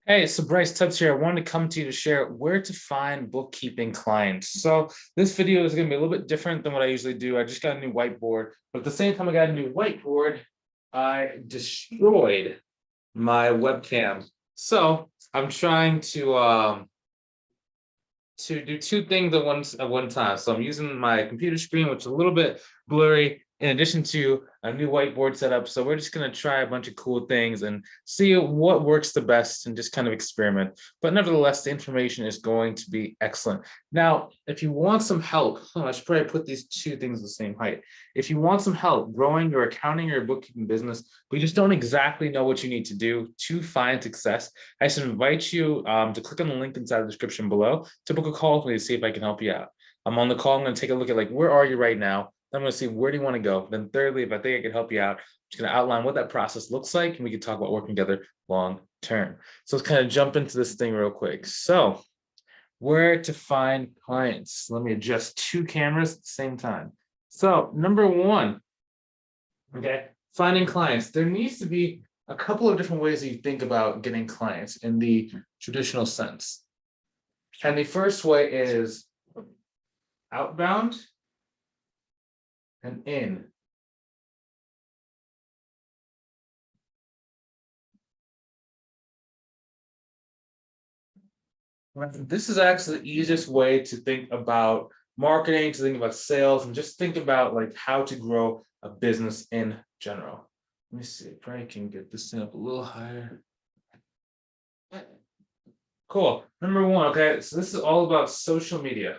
Hey, so Bryce Tubbs here. I wanted to come to you to share where to find bookkeeping clients. So this video is going to be a little bit different than what I usually do. I just got a new whiteboard, but at the same time I got a new whiteboard, I destroyed my webcam. So I'm trying to do two things at one time. So I'm using my computer screen, which is a little bit blurry, in addition to a new whiteboard setup. So we're just going to try a bunch of cool things and see what works the best and just kind of experiment. But nevertheless, the information is going to be excellent. Now, if you want some help, I should probably put these two things the same height. If you want some help growing your accounting or bookkeeping business, but you just don't exactly know what you need to do to find success, I should invite you to click on the link inside the description below to book a call with me to see if I can help you out. I'm on the call. I'm going to take a look at where are you right now? I'm going to see where do you want to go. Then thirdly, if I think I can help you out, I'm just going to outline what that process looks like, and we can talk about working together long term. So let's kind of jump into this thing real quick. So where to find clients. Let me adjust two cameras at the same time. So number one, okay, finding clients. There needs to be a couple of different ways that you think about getting clients in the traditional sense. And the first way is outbound and in. This is actually the easiest way to think about marketing, to think about sales, and just think about how to grow a business in general. Let me see if I can get this thing up a little higher. Cool. Number one, okay, so this is all about social media.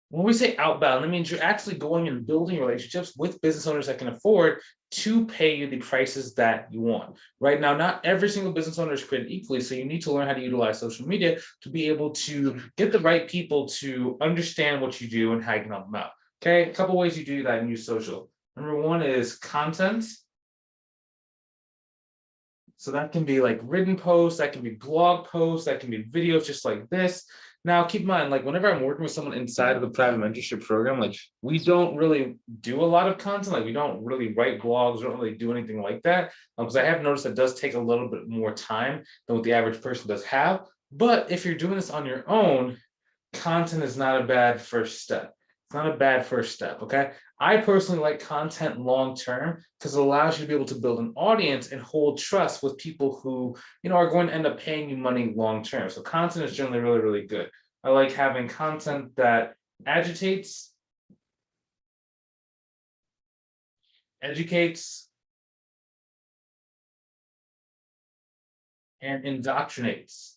When we say outbound, that means you're actually going and building relationships with business owners that can afford to pay you the prices that you want. Right now, not every single business owner is created equally, so you need to learn how to utilize social media to be able to get the right people to understand what you do and how you can help them out. Okay, a couple ways you do that and use social. Number one is content. So that can be written posts, that can be blog posts, that can be videos just like this. Now, keep in mind, whenever I'm working with someone inside of the private mentorship program, we don't really do a lot of content. We don't really write blogs, we don't really do anything like that. Because I have noticed that does take a little bit more time than what the average person does have. But if you're doing this on your own, content is not a bad first step. It's not a bad first step, okay? I personally like content long term because it allows you to be able to build an audience and hold trust with people who, are going to end up paying you money long term. So content is generally really, really good. I like having content that agitates, educates, and indoctrinates.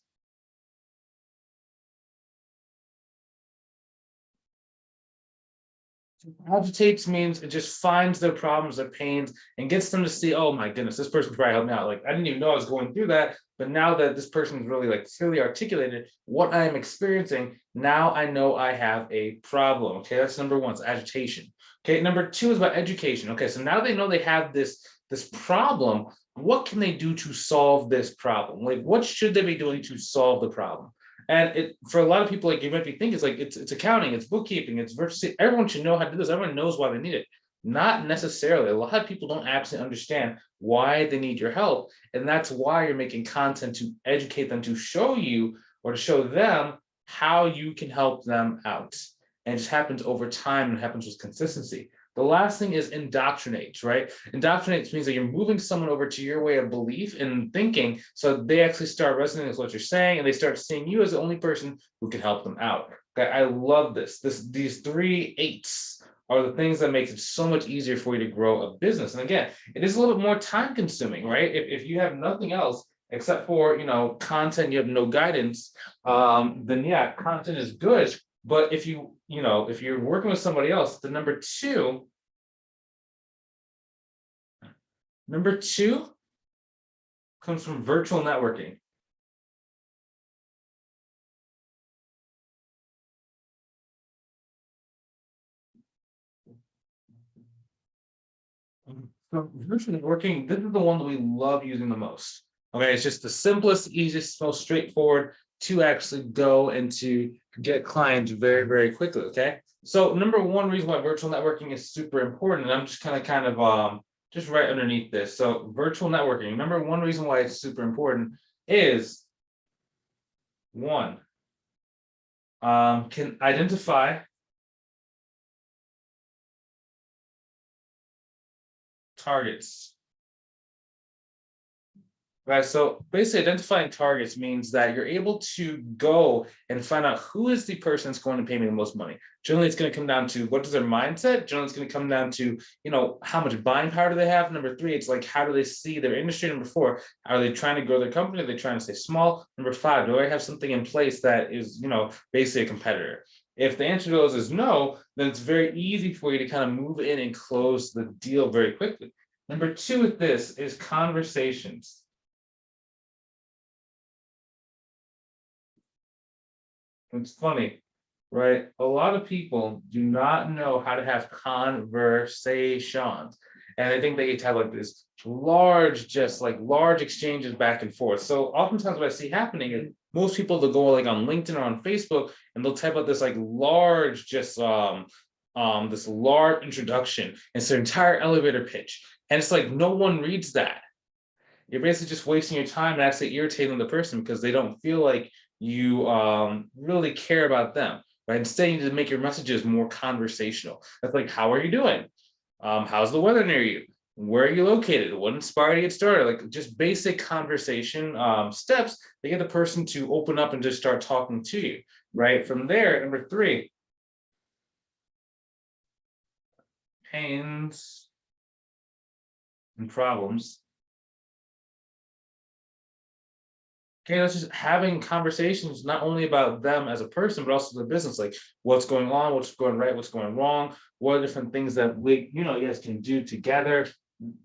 Agitates means it just finds their problems, their pains, and gets them to see, oh my goodness, this person probably helped me out. I didn't even know I was going through that, but now that this person is really clearly articulated what I am experiencing, now I know I have a problem. Okay, that's number one, it's agitation. Okay, number two is about education. Okay, so now they know they have this problem. What can they do to solve this problem? What should they be doing to solve the problem? And for a lot of people, you might be thinking it's accounting, it's bookkeeping, it's virtually everyone should know how to do this. Everyone knows why they need it. Not necessarily. A lot of people don't actually understand why they need your help. And that's why you're making content to educate them, to show you or to show them how you can help them out. And it just happens over time and happens with consistency. The last thing is indoctrinate, right? Indoctrinate means that you're moving someone over to your way of belief and thinking, so they actually start resonating with what you're saying, and they start seeing you as the only person who can help them out. Okay, I love this. These 3 8s are the things that makes it so much easier for you to grow a business. And again, it is a little bit more time consuming, right? If you have nothing else except for content, you have no guidance, then yeah, content is good. But if you're working with somebody else, the number two comes from virtual networking. So virtual networking, this is the one that we love using the most. Okay, it's just the simplest, easiest, most straightforward to actually go and to get clients very, very quickly. Okay, so number one reason why virtual networking is super important, and I'm just kind of just right underneath this. So virtual networking. Remember, one reason why it's super important is one, can identify targets. Right, so basically identifying targets means that you're able to go and find out who is the person that's going to pay me the most money. Generally, it's going to come down to what is their mindset. Generally, it's going to come down to, how much buying power do they have. Number three, it's like, how do they see their industry? Number four, are they trying to grow their company? Are they trying to stay small? Number five, do I have something in place that is, basically a competitor? If the answer to those is no, then it's very easy for you to kind of move in and close the deal very quickly. Number two with this is conversations. It's funny, right? A lot of people do not know how to have conversations. And I think they get to have like this large, just like large exchanges back and forth. So oftentimes what I see happening is most people they'll go like on LinkedIn or on Facebook and they'll type out this like large, just this large introduction. It's their entire elevator pitch. And it's like no one reads that. You're basically just wasting your time and actually irritating the person because they don't feel like you really care about them, right? Instead, you need to make your messages more conversational. That's like, how are you doing? How's the weather near you? Where are you located? What inspired you to get started? Like just basic conversation steps to get the person to open up and just start talking to you, right? From there, number three, pains and problems. Okay, that's just having conversations not only about them as a person, but also the business, like what's going on, what's going right, what's going wrong, what are different things that you guys can do together.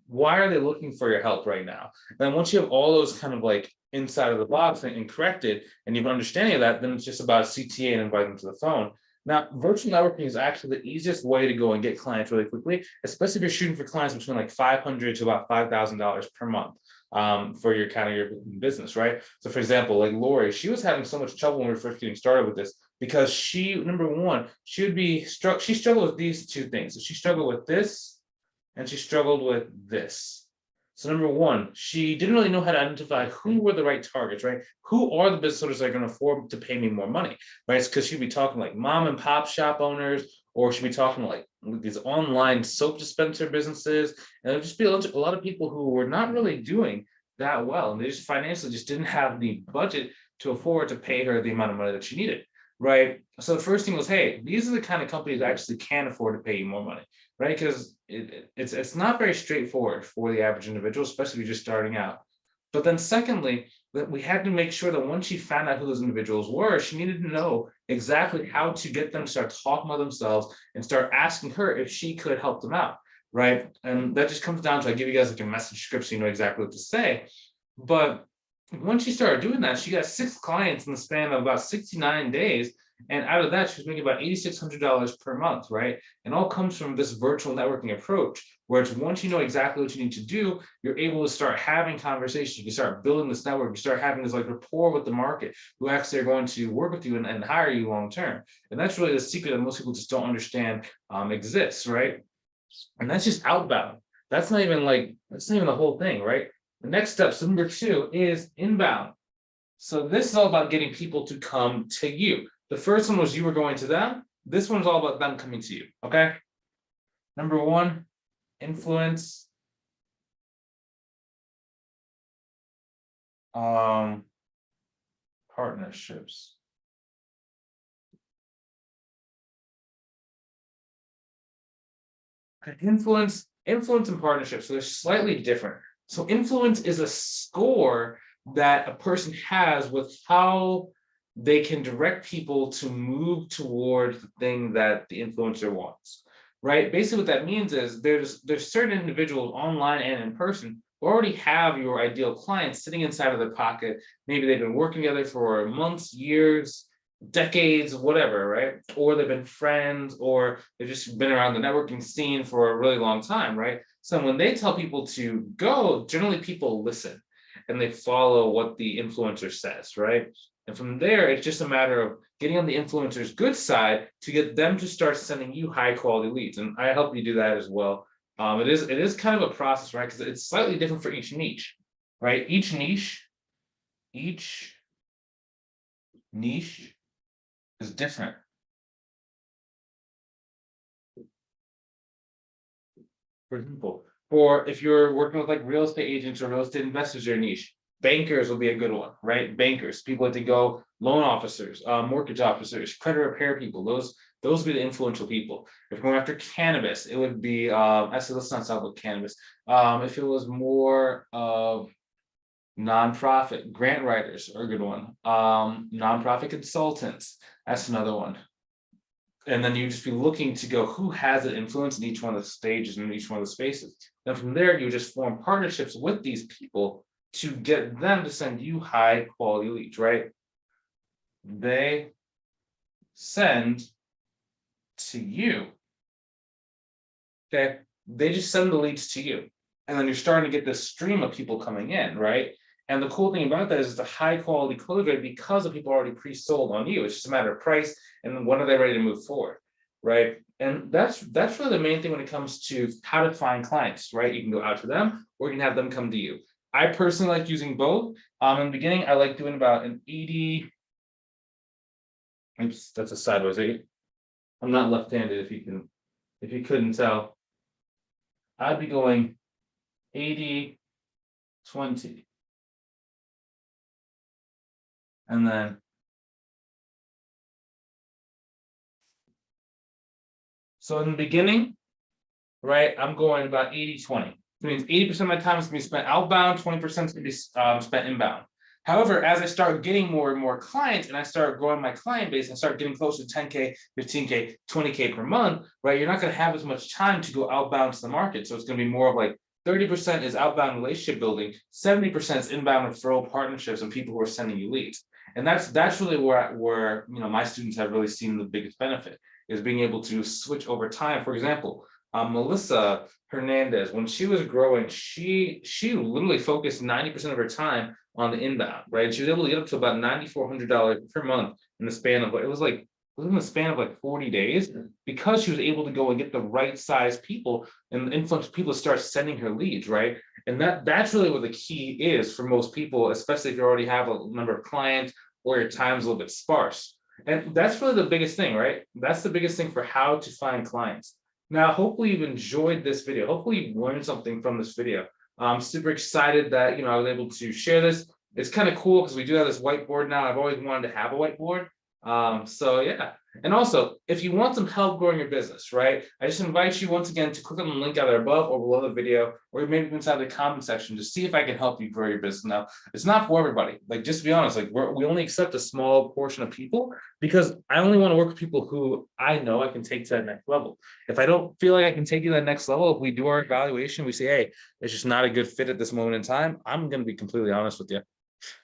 Why are they looking for your help right now? And then once you have all those kind of like inside of the box and corrected, and you have an understanding of that, then it's just about CTA and invite them to the phone. Now, virtual networking is actually the easiest way to go and get clients really quickly, especially if you're shooting for clients between like $500 to about $5,000 per month for your kind of your business, right? So for example, like Lori, she was having so much trouble when we were first getting started with this because she, number one, she struggled with these two things. So she struggled with this and she struggled with this. So number one, she didn't really know how to identify who were the right targets, right? Who are the business owners that are going to afford to pay me more money, right? It's because she'd be talking like mom and pop shop owners, or she'd be talking like these online soap dispenser businesses, and there'd just be a lot of people who were not really doing that well, and they just financially just didn't have the budget to afford to pay her the amount of money that she needed, right? So the first thing was, hey, these are the kind of companies that actually can afford to pay you more money, right? Because it's not very straightforward for the average individual, especially if you're just starting out. But then secondly, that we had to make sure that once she found out who those individuals were, she needed to know exactly how to get them to start talking about themselves and start asking her if she could help them out, right? And that just comes down to, I give you guys like a message script so you know exactly what to say. But once she started doing that, she got 6 clients in the span of about 69 days. And out of that, she was making about $8,600 per month, right? And all comes from this virtual networking approach, where it's once you know exactly what you need to do, you're able to start having conversations. You can start building this network. You start having this like rapport with the market, who actually are going to work with you and hire you long term. And that's really the secret that most people just don't understand exists, right? And that's just outbound. That's not even the whole thing, right? The next step, so number 2, is inbound. So this is all about getting people to come to you. The first one was you were going to them. This one's all about them coming to you. Okay. Number 1, influence. Partnerships. Okay, influence and partnerships. So they're slightly different. So influence is a score that a person has with how they can direct people to move towards the thing that the influencer wants, right? Basically what that means is there's certain individuals online and in person who already have your ideal client sitting inside of their pocket. Maybe they've been working together for months, years, decades, whatever, right? Or they've been friends, or they've just been around the networking scene for a really long time, right? So when they tell people to go, generally people listen and they follow what the influencer says, right? And from there, it's just a matter of getting on the influencer's good side to get them to start sending you high quality leads. And I help you do that as well. It is kind of a process, right? Because it's slightly different for each niche, right? Each niche is different. For example, for if you're working with like real estate agents or real estate investors, your niche, bankers will be a good one, right? Bankers, people that go, loan officers, mortgage officers, credit repair people, those would be the influential people. If we're going after cannabis, it would be actually let's not talk about cannabis. If it was more of nonprofit, grant writers are a good one. Nonprofit consultants, that's another one. And then you just be looking to go who has an influence in each one of the stages and each one of the spaces. Then from there, you just form partnerships with these people to get them to send you high quality leads, right? They send to you. Okay. They just send the leads to you. And then you're starting to get this stream of people coming in, right? And the cool thing about that is it's a high quality close rate because the people are already pre-sold on you. It's just a matter of price and when are they ready to move forward, right? And that's really the main thing when it comes to how to find clients, right? You can go out to them or you can have them come to you. I personally like using both. In the beginning, I like doing about an 80. Oops, that's a sideways 8. I'm not left-handed if you couldn't tell. I'd be going 80, 20. And then so in the beginning, right, I'm going about 80-20. It means 80% of my time is going to be spent outbound, 20% is going to be spent inbound. However, as I start getting more and more clients and I start growing my client base and start getting close to 10K, 15K, 20K per month, right, you're not going to have as much time to go outbound to the market. So it's going to be more of like 30% is outbound relationship building, 70% is inbound referral partnerships and people who are sending you leads. And that's really where my students have really seen the biggest benefit is being able to switch over time. For example, Melissa Hernandez, when she was growing, she literally focused 90% of her time on the inbound, right? She was able to get up to about $9,400 per month in the span of in the span of like 40 days because she was able to go and get the right size people and influence people to start sending her leads, right? And that's really what the key is for most people, especially if you already have a number of clients or your time's a little bit sparse. And that's really the biggest thing, right? That's the biggest thing for how to find clients. Now, hopefully you've enjoyed this video. Hopefully you've learned something from this video. I'm super excited that, I was able to share this. It's kind of cool because we do have this whiteboard now. I've always wanted to have a whiteboard. So yeah. And also, if you want some help growing your business, right? I just invite you once again to click on the link either above or below the video, or maybe inside the comment section to see if I can help you grow your business. Now, it's not for everybody. Like, just to be honest, like we only accept a small portion of people because I only want to work with people who I know I can take to that next level. If I don't feel like I can take you to that next level, if we do our evaluation, we say, hey, it's just not a good fit at this moment in time, I'm going to be completely honest with you.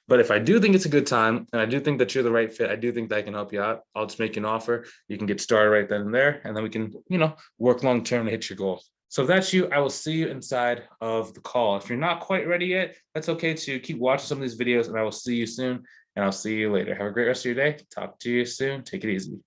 But if I do think it's a good time and I do think that you're the right fit, I do think that I can help you out. I'll just make you an offer. You can get started right then and there, and then we can, work long term to hit your goals. So if that's you, I will see you inside of the call. If you're not quite ready yet, that's okay to keep watching some of these videos, and I will see you soon, and I'll see you later. Have a great rest of your day. Talk to you soon. Take it easy.